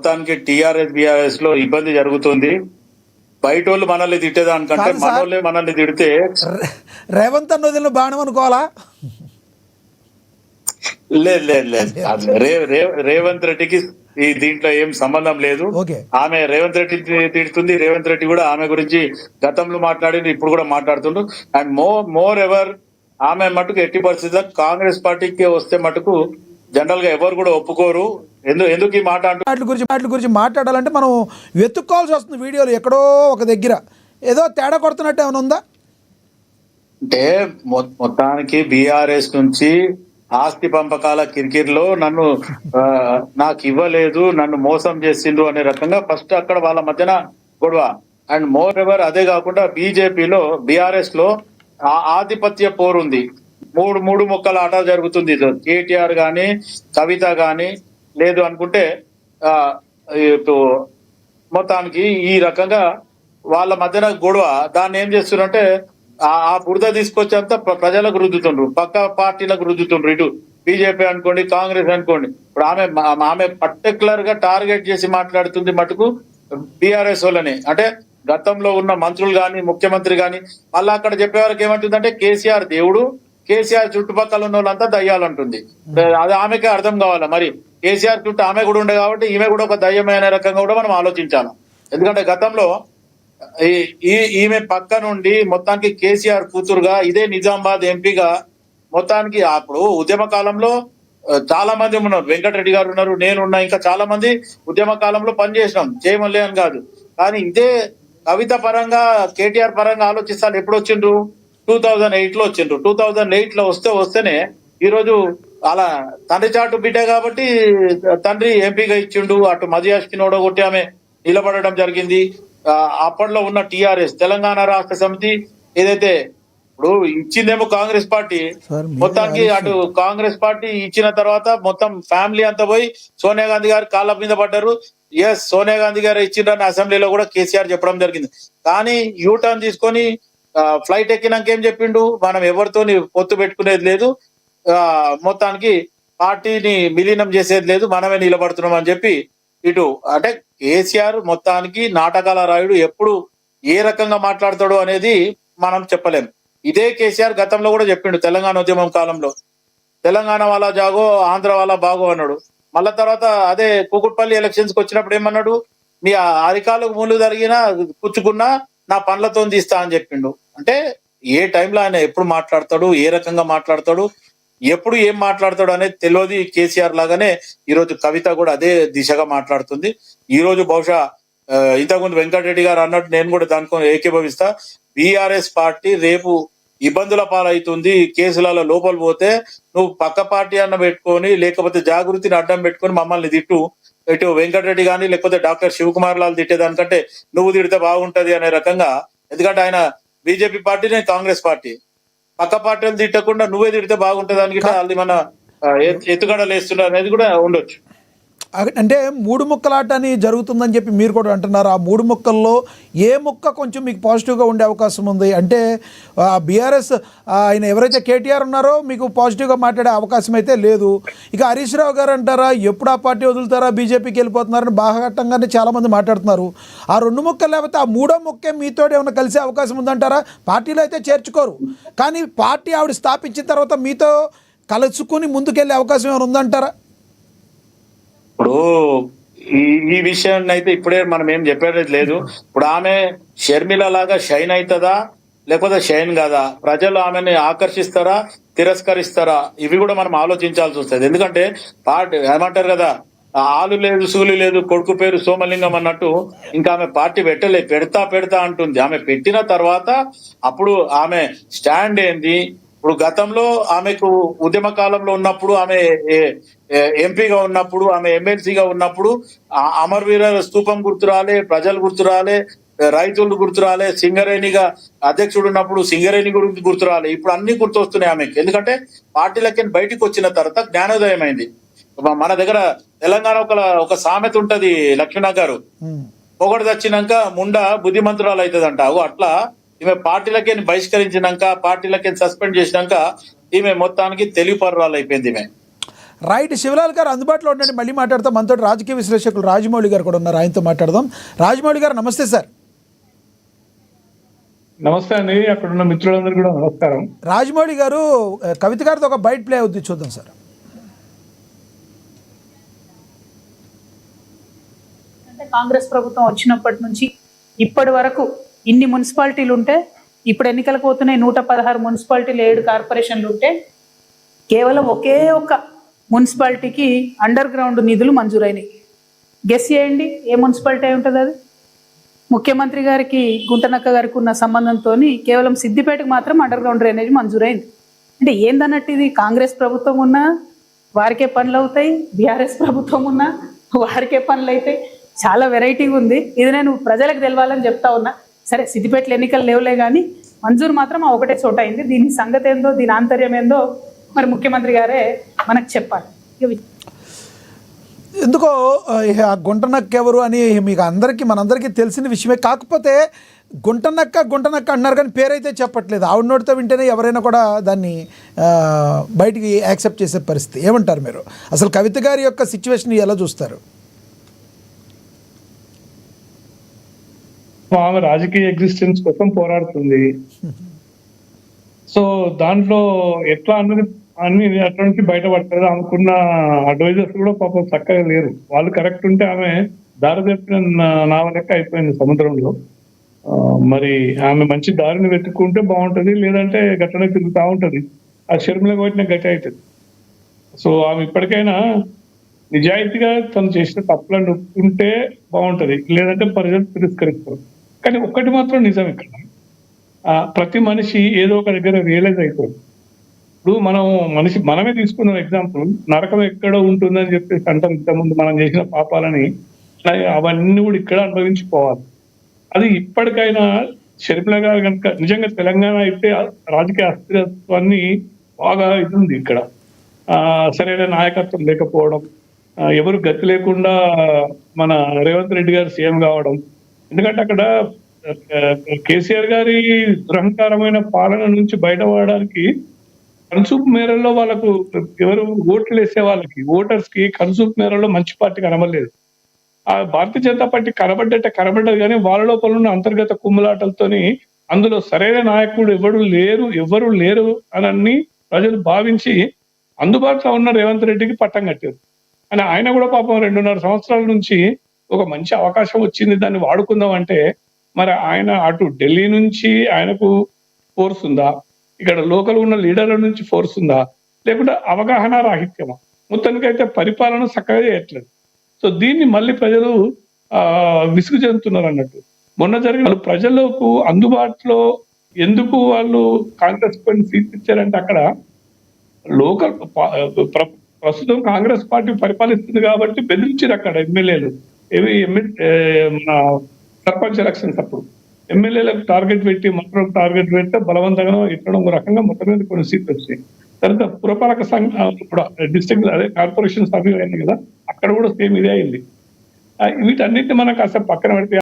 మొత్తానికి టిఆర్ఎస్ బిఆర్ఎస్ లో ఇబ్బంది జరుగుతుంది. బయట వాళ్ళు మనల్ని తిట్టేదానికంటే కాదు సార్. మనోళ్ళే మనల్ని తిడితే రేవంత్ అన్న వదిలిన బాణం అనుకోవాలా? లేదు లేదు లేదు అది రేవంత్ రెడ్డికి ఈ దీంట్లో ఏం సంబంధం లేదు. ఓకే. ఆమె రేవంత్ రెడ్డి తిడుతుంది, రేవంత్ రెడ్డి కూడా ఆమె గురించి గతంలో మాట్లాడింది, ఇప్పుడు కూడా మాట్లాడుతుండ్రు. అండ్ మోర్ ఎవర్ ఆమె మటుకు ఎట్టి పరిస్థితుల్లో కాంగ్రెస్ పార్టీకి వస్తే మటుకు జనరల్ గా ఎవరు కూడా ఒప్పుకోరు. ఎందుకు ఈ మాట వాటి గురించి మాట్లాడాలంటే మనం వెతుక్కోవాల్సి వస్తుంది. వీడియోలు ఎక్కడో ఒక దగ్గర ఏదో తేడా కొడుతున్నట్టు ఏమైనా ఉందా అంటే మొత్తానికి బీఆర్ఎస్ నుంచి ఆస్తి పంపకాల కిరికిరిలో నన్ను నాకు ఇవ్వలేదు, నన్ను మోసం చేసిండ్రు అనే రకంగా ఫస్ట్ అక్కడ వాళ్ళ మధ్యన గొడవ. అండ్ మోర్ ఎవర్ అదే కాకుండా బీజేపీలో బీఆర్ఎస్ లో ఆధిపత్య పోరుంది. మూడు ముక్కల ఆట జరుగుతుంది. కేటీఆర్ గాని కవిత గాని లేదు అనుకుంటే మొత్తానికి ఈ రకంగా వాళ్ళ మధ్యన గొడవ. దాన్ని ఏం చేస్తున్నారంటే ఆ బురద తీసుకొచ్చేంత ప్రజలకు రుద్దుతుండ్రు, పక్క పార్టీలకు రుద్దుతుండ్రు. ఇటు బీజేపీ అనుకోండి, కాంగ్రెస్ అనుకోండి. ఇప్పుడు ఆమె పర్టికులర్ గా టార్గెట్ చేసి మాట్లాడుతుంది మటుకు బీఆర్ఎస్ వాళ్ళని. అంటే గతంలో ఉన్న మంత్రులు గాని ముఖ్యమంత్రి గాని మళ్ళీ అక్కడ చెప్పే వరకు ఏమంటుందంటే కేసీఆర్ దేవుడు, కేసీఆర్ చుట్టుపక్కల ఉన్న వాళ్ళంతా దయ్యాలంటుంది. అది ఆమెకే అర్థం కావాలా. మరి కేసీఆర్ చుట్టూ ఆమె కూడా ఉండే కాబట్టి ఈమె కూడా ఒక దయ్యమైన రకంగా కూడా మనం ఆలోచించాలి. ఎందుకంటే గతంలో ఈమె పక్క నుండి మొత్తానికి కేసీఆర్ కూతురుగా ఇదే నిజామాబాద్ ఎంపీగా మొత్తానికి అప్పుడు ఉద్యమ కాలంలో చాలా మంది ఉన్నారు. వెంకటరెడ్డి గారు ఉన్నారు, నేనున్నా, ఇంకా చాలా మంది ఉద్యమ కాలంలో పనిచేసినాం, చేయమలే అని కాదు. కానీ ఇదే కవిత పరంగా కేటీఆర్ పరంగా ఆలోచిస్తాను ఎప్పుడు వచ్చిండ్రు? 2008 లో వచ్చిండ్రు. 2008 లో వస్తేనే ఈరోజు అలా తండ్రి చాటు బిడ్డ కాబట్టి తండ్రి ఎంపీగా ఇచ్చిండు. అటు మజియాష్కి ఓడగొట్టి ఆమె నిలబడడం జరిగింది. అప్పట్లో ఉన్న టిఆర్ఎస్ తెలంగాణ రాష్ట్ర సమితి ఏదైతే ఇప్పుడు ఇచ్చిందేమో కాంగ్రెస్ పార్టీ, మొత్తానికి అటు కాంగ్రెస్ పార్టీ ఇచ్చిన తర్వాత మొత్తం ఫ్యామిలీ అంతా పోయి సోనియా గాంధీ గారు కాళ్ళ మీద పడ్డారు. ఎస్, సోనియా గాంధీ గారు ఇచ్చిండ్రని అసెంబ్లీలో కూడా కేసీఆర్ చెప్పడం జరిగింది. కానీ యూటర్న్ తీసుకొని ఫ్లైట్ ఎక్కినాక ఏం చెప్పిండు? మనం ఎవరితో పొత్తు పెట్టుకునేది లేదు, మొత్తానికి పార్టీని విలీనం చేసేది లేదు, మనమే నిలబడుతున్నాం అని చెప్పి ఇటు అంటే కేసీఆర్ మొత్తానికి నాటకాల రాయుడు. ఎప్పుడు ఏ రకంగా మాట్లాడతాడు అనేది మనం చెప్పలేం. ఇదే కేసీఆర్ గతంలో కూడా చెప్పిండు తెలంగాణ ఉద్యమం కాలంలో, తెలంగాణ వాళ్ళ జాగో ఆంధ్ర వాళ్ళ బాగో అన్నాడు. మళ్ళా తర్వాత అదే కూకుట్పల్లి ఎలక్షన్స్ కి వచ్చినప్పుడు ఏమన్నాడు? మీ అరికాలకు ముళ్ళు జరిగినా పుచ్చుకున్నా నా పండ్లతో తీస్తా అని చెప్పిండు. అంటే ఏ టైంలో ఆయన ఎప్పుడు మాట్లాడతాడు, ఏ రకంగా మాట్లాడతాడు, ఎప్పుడు ఏం మాట్లాడతాడు అనేది తెలియదు. కేసీఆర్ లాగానే ఈరోజు కవిత కూడా అదే దిశగా మాట్లాడుతుంది. ఈ రోజు బహుశా ఇంతకుముందు వెంకటరెడ్డి గారు అన్నట్టు నేను కూడా దానితో ఏకీభవిస్తా. బీఆర్ఎస్ పార్టీ రేపు ఇబ్బందుల పాలవుతుంది. కేసులలో లోపల పోతే నువ్వు పక్క పార్టీ అన్న పెట్టుకొని లేకపోతే జాగృతిని అడ్డం పెట్టుకొని మమ్మల్ని తిట్టు, ఇటు వెంకటరెడ్డి కానీ లేకపోతే డాక్టర్ శివకుమార్ లాల్ తిట్టేదానికంటే నువ్వు తిడితే బాగుంటది అనే రకంగా. ఎందుకంటే ఆయన బీజేపీ పార్టీ, నేను కాంగ్రెస్ పార్టీ, పక్క పార్టీలు తిట్టకుండా నువ్వే తిడితే బాగుంటది అని అది మన ఎత్తుగడలు వేస్తున్నారు అనేది కూడా ఉండొచ్చు. అంటే మూడు ముక్కలాట అని జరుగుతుందని చెప్పి మీరు కూడా అంటున్నారు. ఆ మూడు ముక్కల్లో ఏ ముక్క కొంచెం మీకు పాజిటివ్గా ఉండే అవకాశం ఉంది? అంటే బీఆర్ఎస్ ఆయన ఎవరైతే కేటీఆర్ ఉన్నారో మీకు పాజిటివ్గా మాట్లాడే అవకాశం అయితే లేదు. ఇక హరీష్ రావు గారు అంటారా ఎప్పుడు ఆ పార్టీ వదులుతారా, బీజేపీకి వెళ్ళిపోతున్నారని బాహాటంగానే చాలామంది మాట్లాడుతున్నారు. ఆ రెండు ముక్కలు లేకపోతే ఆ మూడో ముక్కే మీతో ఏమైనా కలిసే అవకాశం ఉందంటారా? పార్టీలో అయితే చేర్చుకోరు, కానీ పార్టీ ఆవిడ స్థాపించిన తర్వాత మీతో కలుసుకుని ముందుకెళ్ళే అవకాశం ఏమైనా ఉందంటారా? ఇప్పుడు ఈ విషయాన్ని అయితే ఇప్పుడే మనం ఏం చెప్పేది లేదు. ఇప్పుడు ఆమె షర్మిల లాగా షైన్ అవుతుందా లేకపోతే షైన్ కాదా, ప్రజలు ఆమెని ఆకర్షిస్తారా తిరస్కరిస్తారా, ఇవి కూడా మనం ఆలోచించాల్సి వస్తుంది. ఎందుకంటే పార్టీ ఏమంటారు కదా, ఆలు లేదు సూలు లేదు కొడుకు పేరు సోమలింగం అన్నట్టు ఇంకా ఆమె పార్టీ పెడతా అంటుంది. ఆమె పెట్టిన తర్వాత అప్పుడు ఆమె స్టాండ్ ఏంది? ఇప్పుడు గతంలో ఆమెకు ఉద్యమ కాలంలో ఉన్నప్పుడు, ఆమె ఎంపీగా ఉన్నప్పుడు, ఆమె ఎమ్మెల్సీగా ఉన్నప్పుడు అమరవీర స్తూపం గుర్తురాలే, ప్రజలు గుర్తురాలే, రైతులు గుర్తురాలే, సింగరేణిగా అధ్యక్షుడు ఉన్నప్పుడు సింగరేణి గురించి గుర్తురాలే. ఇప్పుడు అన్ని గుర్తొస్తున్నాయి ఆమెకి. ఎందుకంటే పార్టీలకి బయటికి వచ్చిన తర్వాత జ్ఞానోదయం అయింది. మన దగ్గర తెలంగాణ ఒక సామెత ఉంటది, లక్ష్మణ గారు, పొగడు తెచ్చినాక ముండ బుద్ధిమంతురాలు అవుతుందంట. అట్లా ఈమె పార్టీలకే బహిష్కరించినాక, పార్టీలకే సస్పెండ్ చేసినాక ఈమె మొత్తానికి తెలివిపరురాలు అయిపోయింది ఈమె. రైట్, శివలాల్ గారు అందుబాటులో ఉండండి, మళ్ళీ మాట్లాడతాం. మనతో రాజకీయ విశ్లేషకులు రాజమౌళి గారు కూడా ఉన్నారు, ఆయనతో మాట్లాడదాం. రాజమౌళి గారు నమస్తే సార్. నమస్తే అండి, అక్కడ ఉన్న మిత్రులందరూ కూడా నమస్కారం. రాజమౌళి గారు, కవిత గారితో ఒక బైట్ ప్లే అవుద్ది, చూద్దాం సార్. అంటే కాంగ్రెస్ ప్రభుత్వం వచ్చినప్పటి నుంచి ఇప్పటి వరకు ఇన్ని మున్సిపాలిటీలు ఉంటే, ఇప్పుడు ఎన్నికలకు పోతున్నాయి 116 మున్సిపాలిటీలు, 7 కార్పొరేషన్లు ఉంటే, కేవలం ఒకే ఒక్క మున్సిపాలిటీకి అండర్ గ్రౌండ్ నిధులు మంజూరైనవి. గెస్ చేయండి ఏ మున్సిపాలిటీ అయి ఉంటుంది అది? ముఖ్యమంత్రి గారికి గుంటనక్క గారికి ఉన్న సంబంధంతో కేవలం సిద్దిపేటకు మాత్రం అండర్ గ్రౌండ్ డ్రైనేజ్ మంజూరైంది. అంటే ఏందన్నట్టు ఇది కాంగ్రెస్ ప్రభుత్వం ఉన్నా వారికే పనులు అవుతాయి, బీఆర్ఎస్ ప్రభుత్వం ఉన్నా వారికే పనులు అవుతాయి. చాలా వెరైటీగా ఉంది ఇది. నేను ప్రజలకు తెలవాలని చెప్తా ఉన్నా. సరే, సిద్దిపేటలో ఎన్నికలు లేవులే కానీ మంజూరు మాత్రం ఆ ఒకటే చోట అయింది. దీని సంగతి ఏందో, దీని ఆంతర్యం ఏందో మరి ముఖ్యమంత్రి గారే మనకు చెప్పాలి. ఎందుకో ఆ గుంటనక్క ఎవరు అని మీకు మనందరికీ తెలిసిన విషయమే. కాకపోతే గుంటనక్క అన్నారు కానీ పేరైతే చెప్పట్లేదు. ఆవిడ నోటితో వింటేనే ఎవరైనా కూడా దాన్ని బయటికి యాక్సెప్ట్ చేసే పరిస్థితి. ఏమంటారు మీరు? అసలు కవిత గారి యొక్క సిచ్యువేషన్ ఎలా చూస్తారు? ఆమె రాజకీయ ఎగ్జిస్టెన్స్ కోసం పోరాడుతుంది. సో దాంట్లో ఎట్లా అన్ని అట్లా నుంచి బయటపడతారు. ఆమెకున్న అడ్వైజర్స్ కూడా పాపం చక్కగా లేరు. వాళ్ళు కరెక్ట్ ఉంటే ఆమె దారి తప్పిన నావ లెక్క అయిపోయింది సముద్రంలో. మరి ఆమె మంచి దారిని వెతుక్కుంటే బాగుంటది, లేదంటే గట్టనే తిరుగుతూ ఉంటది. ఆ శర్మిల కొట్టిన గట్టి అవుతుంది. సో ఆమె ఇప్పటికైనా నిజాయితీగా తను చేసిన తప్పులను ఒప్పుకుంటే బాగుంటది, లేదంటే ప్రజలు తిరస్కరిస్తారు. కానీ ఒక్కటి మాత్రం నిజం, ఇక్కడ ప్రతి మనిషి ఏదో ఒక దగ్గర రియలైజ్ అయిపోతుంది. ఇప్పుడు మనమే తీసుకున్నాం ఎగ్జాంపుల్, నరకం ఎక్కడ ఉంటుందని చెప్పేసి అంటారు. ఇంతకుముందు మనం చేసిన పాపాలని అవన్నీ కూడా ఇక్కడ అనుభవించుకోవాలి. అది ఇప్పటికైనా షర్మిల గారు కనుక నిజంగా తెలంగాణ అయితే రాజకీయ అస్థిరత్వాన్ని బాగా ఇది ఉంది ఇక్కడ. సరైన నాయకత్వం లేకపోవడం, ఎవరు గతి లేకుండా మన రేవంత్ రెడ్డి గారు సీఎం కావడం. ఎందుకంటే అక్కడ కేసీఆర్ గారి దురహంకారమైన పాలన నుంచి బయటపడడానికి కన్సూప్ మేరల్లో వాళ్ళకు ఎవరు ఓట్లు వేసే వాళ్ళకి ఓటర్స్ కి కన్సూప్ మేరల్లో మంచి పార్టీ కనబడలేదు. ఆ భారతీయ జనతా పార్టీ కనబడ్డది కానీ వాళ్ళ లోపల ఉన్న అంతర్గత కుమ్ములాటలతోని అందులో సరైన నాయకుడు ఎవరు లేరు అని ప్రజలు భావించి అందుబాటులో ఉన్న రేవంత్ రెడ్డికి పట్టం కట్టారు. అని ఆయన కూడా పాపం 2.5 సంవత్సరాల నుంచి ఒక మంచి అవకాశం వచ్చింది, దాన్ని వాడుకుందాం అంటే మరి ఆయన అటు ఢిల్లీ నుంచి ఆయనకు ఫోర్స్ ఉందా, ఇక్కడ లోకల్ ఉన్న లీడర్ల నుంచి ఫోర్స్ ఉందా, లేకుంటే అవగాహన రాహిత్యమా? మొత్తానికైతే పరిపాలన చక్కగా చేయట్లేదు. సో దీన్ని మళ్ళీ ప్రజలు విసుగు చెందుతున్నారు అన్నట్టు. మొన్న జరిగిన ప్రజలకు అందుబాటులో ఎందుకు వాళ్ళు కాంగ్రెస్ పైన సీట్ ఇచ్చారంటే, అక్కడ లోకల్ ప్రస్తుతం కాంగ్రెస్ పార్టీ పరిపాలిస్తుంది కాబట్టి బెదిరించారు అక్కడ ఎమ్మెల్యేలు. మన సర్పంచ్ ఎలక్షన్స్ అప్పుడు ఎమ్మెల్యేలకు టార్గెట్ పెట్టి మొత్తం టార్గెట్ పెడితే బలవంతంగా ఇవ్వడం రకంగా మొత్తం మీద కొన్ని సీట్లు వచ్చాయి. తర్వాత పురపాలక సంఘం ఇప్పుడు డిస్ట్రిక్ట్ అదే కార్పొరేషన్ సభ్యులు అయింది కదా, అక్కడ కూడా సేమ్ ఇదే అయింది. వీటన్నిటిని మనం కాసేపు పక్కన పెడితే